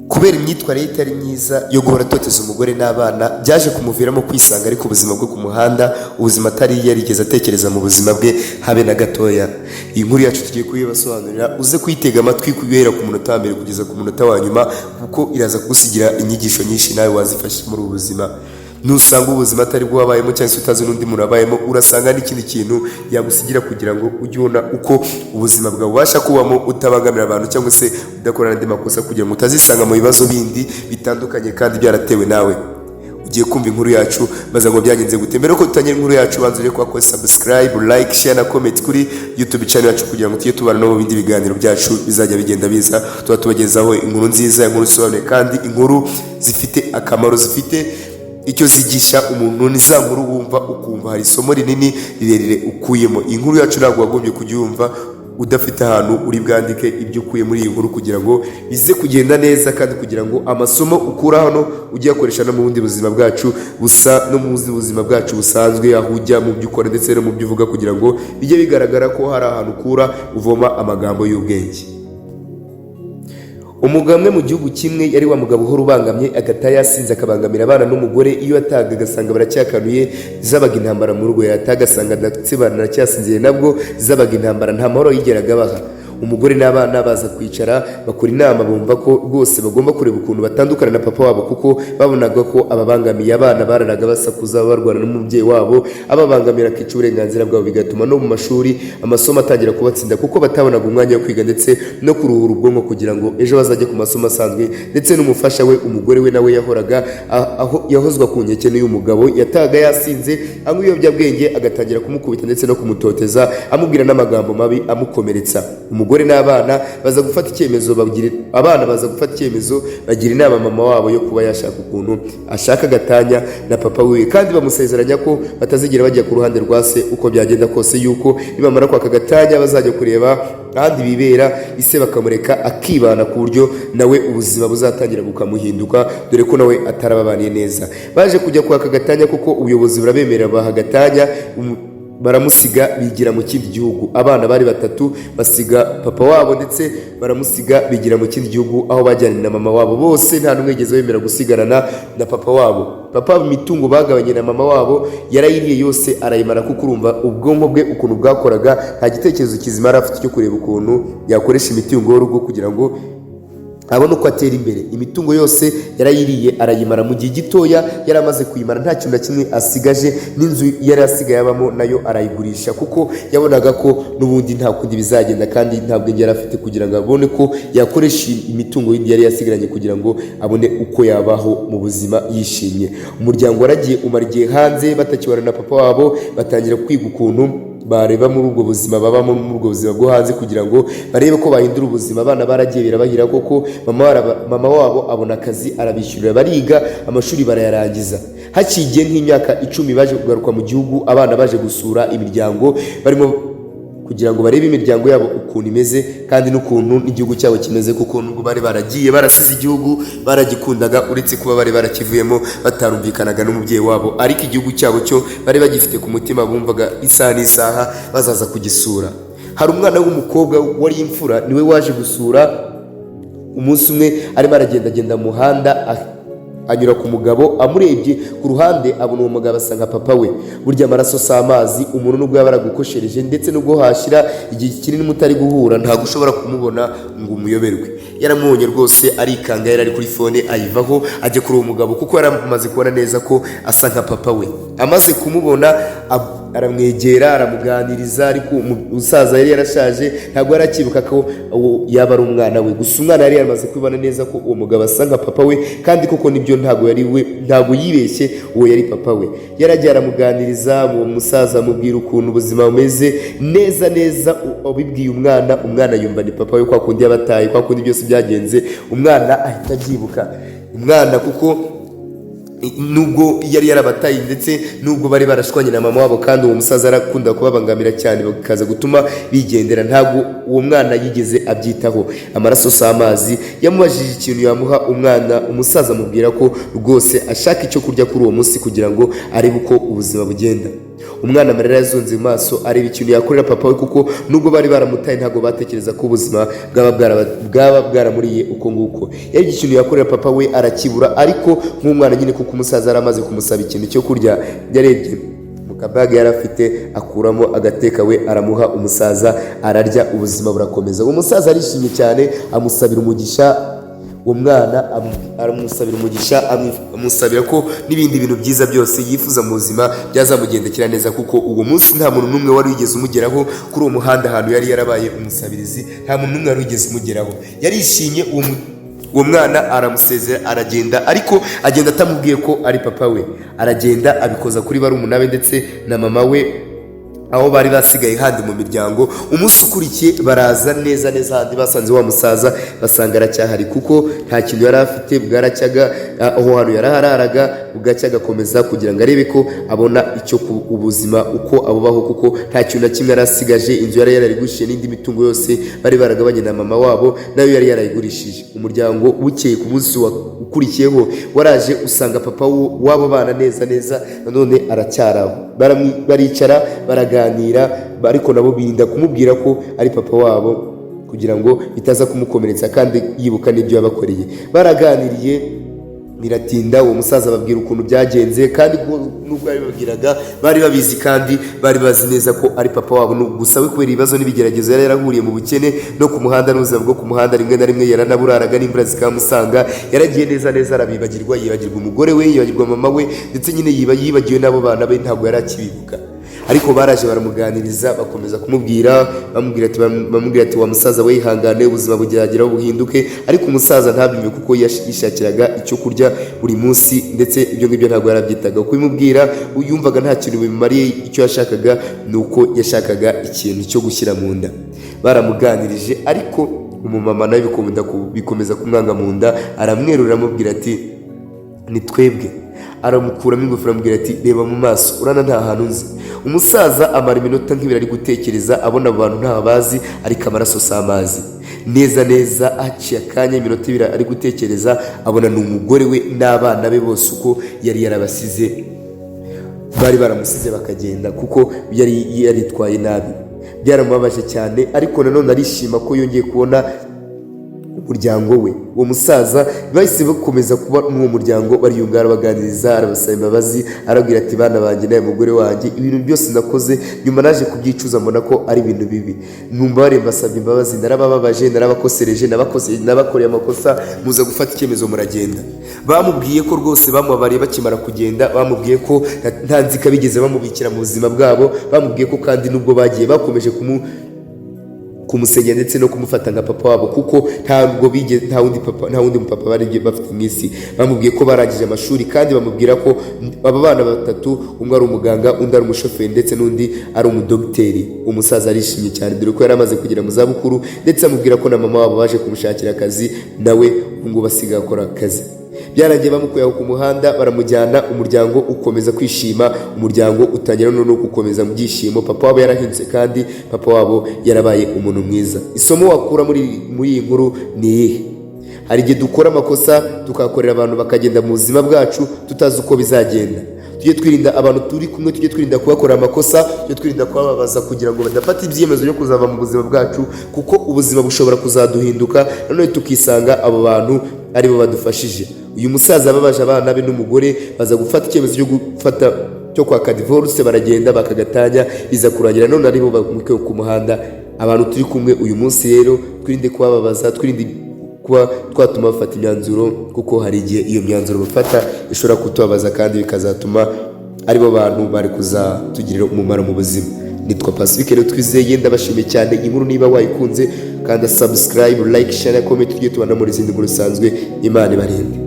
kubera imyitwarire itari myiza yo guhora atoteza umugore n'abana byaje kumuviramo kwisanga ariko ubuzima bwo ku muhanda, ubuzima atari yarigeze atekereza mu buzima bwe habe na gatoya. Iyi nkuru yacu tugiye kuyibasobanurira, uze kuyitega amatwi guhera ku munota wa mbere kugeza ku munota wa nyuma, kuko iraza kugusigira inyigisho nyinshi nawe wazifasha muri ubu buzima. Nusanga ubuzima atari bwo wabayemo cyangwa se utazi n'undi muntu wabayemo, urasanga n'ikindi kintu yagusigira kugira ngo ujye ubona uko ubuzima bwawe ubasha kubamo utabangamira abantu cyangwa se udakora n'andi makosa, kugira ngo utazisanga mu bibazo bindi bitandukanye kandi byaratewe nawe. Ugiye kumva inkuru yacu maze ngo byagenze gute. Mbere ko dutangira inkuru yacu, banza ureke ko subscribe, like, share na comment kuri YouTube channel yacu kugira ngo tujye tubana no mu bindi biganiro byacu bizajya bigenda biza, tuba tubagezaho inkuru nziza, inkuru zisobanuye kandi inkuru zifite akamaro, zifite icyo zigisha umuntu. Ni za nkuru wumva ukumva hari isomo rinini rirerire ukuyemo. Inkuru yacu ntabwo wagombye kuyumva udafite ahantu uri bwandike ibyo ukuye muri iyi nkuru, kugira ngo bize kugenda neza kandi kugira ngo amasomo ukura hano ujye yakoresha no mu bundi buzima bwacu busa no mu buzima bwacu busanzwe, aho ujya mu byo ukora ndetse no mu byo uvuga, kugira ngo bijye bigaragara ko hari ahantu ukura uvoma amagambo y'ubwenge. Umugabo umwe mu gihugu kimwe yari wa mugabo uhora ubangamye, agataha yasinze akabangamira abana n'umugore. Iyo yatahaga agasanga baracyakanuye, zabaga intambara mu rugo. Yataha agasanga ndetse baracyasinziriye, nabwo zabaga intambara, nta mahoro yigeraga abaha. Umugore n'abana baza kwicara bakora inama, bumva ko rwose bagomba kureba ukuntu batandukana na papa wabo, kuko babonaga ko ababangamiye. Abana bararaga basakuza barwana n'umubyeyi wabo, ababangamira akica uburenganzira bwabo, bigatuma no mu mashuri amasomo atangira kubatsinda, kuko batabonaga umwanya wo kwiga ndetse no kuruhura ubwonko kugira ngo ejo bazajye ku masomo asanzwe. Ndetse n'umufasha we, umugore we, nawe yahoraga yahozwa ku nkeke n'uyu mugabo. Yatahaga yasinze anywa ibiyobyabwenge, agatangira kumukubita ndetse no kumutoteza, amubwira n'amagambo mabi amukomeretsa. Umugore n'abana baza gufata icyemezo, bagira inama mama wabo yo kuba yashaka ukuntu ashaka agatanya na papa we, kandi bamusezeranya ko batazigera bajya ku ruhande rwa se uko byagenda kose, yuko nibamara kwaka gatanya bazajya kureba ahandi bibera, ise bakamureka akibana, ku buryo nawe ubuzima buzatangira bukamuhinduka, dore ko nawe atarababaniye neza. Baje kujya kwaka gatanya kuko ubuyobozi burabemerera, baha gatanya, baramusiga bigira mu kindi gihugu. Abana bari batatu, basiga papa wabo ndetse baramusiga bigira mu kindi gihugu, aho bajyanye na mama wabo. Bose nta n'umwe wigeze wemera gusigarana na papa wabo. Papa imitungo bagabanye na mama wabo yarayiriye yose arayimara, kuko urumva ubwonko bwe ukuntu bwakoraga, nta gitekerezo kizima yari afite cyo kureba ukuntu yakoresha imitungo y'urugo kugira ngo abona uko atera imbere. Imitungo yose yarayiriye arayimara mu gihe gitoya, yari amaze kuyimara nta kintu na kimwe asigaje. N'inzu yari asigaye abamo nayo arayigurisha, kuko yabonaga ko n'ubundi nta kundi bizagenda, kandi nta bwenge yari afite kugira ngo abone ko yakoresha imitungo yindi yari yasigaranye kugira ngo abone uko yabaho mu buzima yishimye. Umuryango waragiye umara igihe hanze batakibana na papa wabo, batangira kwiga ukuntu bareba muri ubwo buzima, babamo muri ubwo buzima bwo hanze, kugira ngo barebe ko bahindura ubuzima. Abana baragiye birabahira, koko mama wabo abona akazi arabishyurira, bariga amashuri barayarangiza. Haciye nk'imyaka 10 baje kugaruka mu gihugu, abana baje gusura imiryango, barimo kugira ngo barebe imiryango yabo ukuntu imeze kandi n'ukuntu n'igihugu cyabo kimeze, kuko nubwo bari baragiye barasize igihugu baragikundaga, uretse kuba bari barakivuyemo batarumvikanaga n'umubyeyi wabo, ariko igihugu cyabo cyo bari bagifite ku mutima, bumvaga isaha n'isaha bazaza kugisura. Hari umwana w'umukobwa wari imfura, niwe waje gusura. Umunsi umwe arimo aragendagenda mu muhanda, anyura ku mugabo, amurebye ku ruhande abona uwo mugabo asa nka papa we. Burya amaraso si amazi, umuntu nubwo yaba yaragukoshereje ndetse nubwo hashira igihe kinini mutari guhura, ntabwo ushobora kumubona ngo umuyoberwe. Yaramubonye rwose arikanga, yari ari kuri fone ayivaho ajya kuri uwo mugabo, kuko yari amaze kubona neza ko asa nka papa we. Amaze kumubona aramwegera aramuganiriza, ariko umusaza yari yarashaje, ntabwo yari akibuka ko yaba ari umwana we. Gusa umwana yari yamaze kubibona neza ko uwo mugabo asa nka papa we, kandi koko nibyo, ntabwo yibeshye, uwo yari papa we. Yaragiye aramuganiriza, uwo musaza amubwira ukuntu ubuzima bumeze neza neza. Ubibwiye umwana yumva ni papa we, kwa kundi yabataye, kwa kundi byose byagenze, umwana ahita abyibuka. Umwana kuko nubwo yari yarabataye ndetse nubwo bari barashwanye na mama wabo, kandi uwo musaza arakunda kubabangamira cyane, bakaza gutuma bigendera, ntabwo uwo mwana yigeze abyitaho. Amaraso si amazi. Yamubajije ikintu yamuha umwana, umusaza amubwira ko rwose ashaka icyo kurya kuri uwo munsi kugira ngo arebe uko ubuzima bugenda. umwana amarira yazunze mu maso areba ikintu yakorera papa we, kuko nubwo bari baramutaye ntabwo batekereza ko ubuzima bwaba bwaramuriye uko nguko. Yari ikintu yakorera papa we arakibura, ariko nk'umwana nyine kuko umusaza yari amaze kumusaba ikintu cyo kurya, yarebye mu kabaga yari afite akuramo agateka we aramuha, umusaza ararya, ubuzima burakomeza. Uwo musaza arishimye cyane, amusabira umugisha uwo mwana, aramusabira umugisha, amusabira ko n'ibindi bintu byiza byose yifuza mu buzima byazamugendekera neza, kuko uwo munsi nta muntu n'umwe wari wigeze umugeraho kuri uwo muhanda ahantu yari yarabaye umusabirizi, nta muntu n'umwe wari wigeze umugeraho. Yarishimye, uwo mwana aramusezera aragenda, ariko agenda atamubwiye ko ari papa we. Aragenda abikoza kuri barumuna be ndetse na mama we, aho bari basigaye handi mu miryango. Umunsi ukurikiye baraza neza handi, basanze wa musaza basanga aracyahari, kuko nta kintu yari afite. Bwaracyaga aho hantu yarahararaga, bugacya agakomeza kugira ngo arebe ko abona icyo ubuzima uko abubaho, kuko nta kintu na kimwe yari asigaje. Inzu yari yarayigurishije n'indi mitungo yose bari baragabanye na mama wabo, nayo yari yarayigurishije. Umuryango bukeye ku munsi ukurikiyeho waraje usanga papa w'abo bana neza nanone aracyaraho. Baricara baraganira, ariko nabo birinda kumubwira ko ari papa wabo kugira ngo bitaza kumukomeretsa, kandi yibuka n'ibyo yabakoreye. Baraganiriye biratinda, uwo musaza babwira ukuntu byagenze, kandi nubwo babibabwiraga bari babizi kandi bari bazi neza ko ari papa wabo. Gusa we kubera ibibazo n'ibigeragezo yari yarahuriye mu bukene no ku muhanda n'ubuzima bwo ku muhanda, rimwe na rimwe yaranaburaraga n'imvura zikamusanga, yaragiye neza arabibagirwa, yibagirwa umugore we, yibagirwa mama we, ndetse nyine yibagiwe n'abo bana be, ntabwo yari akibibuka. Ariko baraje baramuganiriza, bakomeza bamubwira ati wa musaza we yihangane, ubuzima bugeraho buhinduke. Ariko umusaza ntabyumve, kuko yishakiraga icyo kurya buri munsi, ndetse ibyo ngibyo ntabwo yarabyitaga. Kubimubwira yumvaga nta kintu bimariye, icyo yashakaga ni uko yashakaga ikintu cyo gushyira mu nda. Baramuganirije, ariko umumama nawe bikomeza kumwanga mu nda, aramwerura amubwira ati ni twebwe. Aramukuramo ingofero amubwira ati reba mu maso, urana nta hantu nzi. Umusaza amara iminota nk'ibiri ari gutekereza, abona abo bantu nta bazi, ariko amaraso si amazi. Neza aciye akanya iminota ibiri ari gutekereza, abona ni umugore we n'abana be bose uko yari yarabasize. Bari baramusize bakagenda, kuko yari yaritwaye nabi. Byaramubabaje cyane, ariko nanone arishima ko yongeye kubona umuryango we. Uwo musaza bahise bakomeza kuba n'uwo muryango, bariyunga, arabaganiriza, arabasaba imbabazi, arabwira ati bana banjye nawe mugore wanjye, ibintu byose nakoze nyuma naje kubyicuza, mbona ko ari ibintu bibi. Numva barembasabye imbabazi, narabababaje, narabakosereje, nabakoreye amakosa, muza gufata icyemezo muragenda. Bamubwiye ko rwose bamubabariye bakimara kugenda, bamubwiye ko nta nzika bigeze bamubikira mu buzima bwabo, bamubwiye ko kandi nubwo bagiye bakomeje kumusengera ndetse no kumufata nka papa wabo, kuko nta wundi mupapa bari bafite mu isi. Bamubwiye ko barangije amashuri, kandi bamubwira ko aba bana batatu, umwe ari umuganga, undi ari umushoferi, ndetse n'undi ari umudogiteri. Umusaza arishimye cyane, dore ko yari amaze kugera mu zabukuru, ndetse amubwira ko na mama wabo baje kumushakira akazi, nawe ubu ngubu asigaye akora akazi. Byarangiye bamukuye ku muhanda, baramujyana. Umuryango ukomeza kwishima, umuryango utangira no gukomeza mu byishimo. Papa wabo yarahindutse, kandi papa wabo yarabaye umuntu mwiza. Isomo wakura muri iyi nkuru ni iyihe? Hari igihe dukora amakosa tukakorera abantu bakagenda mu buzima bwacu tutazi uko bizagenda. Tujye twirinda abantu turi kumwe, tujye twirinda kubakorera amakosa, tujye twirinda kubababaza, kugira ngo badafata ibyemezo byo kuzava mu buzima bwacu, kuko ubuzima bushobora kuzaduhinduka, nanone tukisanga abo bantu aribo badufashije. Uyu musaza ababaje abana be n'umugore, baza gufata icyemezo cyo kwaka divorce, baragenda bakagatanya, biza kurangira none aribo bamukuye ku muhanda. Abantu turi kumwe uyu munsi rero, twirinde kubababaza, twirinde kuba twatuma bafata imyanzuro, kuko hari igihe iyo myanzuro bafata ishobora kutubabaza, kandi bikazatuma aribo bantu bari kuzatugirira umumaro mu buzima. Nitwa Pacifique rero twizeye, ndabashimiye cyane. Inkuru niba wayikunze, kanda subscribe, like, share, comment, tujye tubana muri izindi nkuru zisanzwe. Imana ibarinde.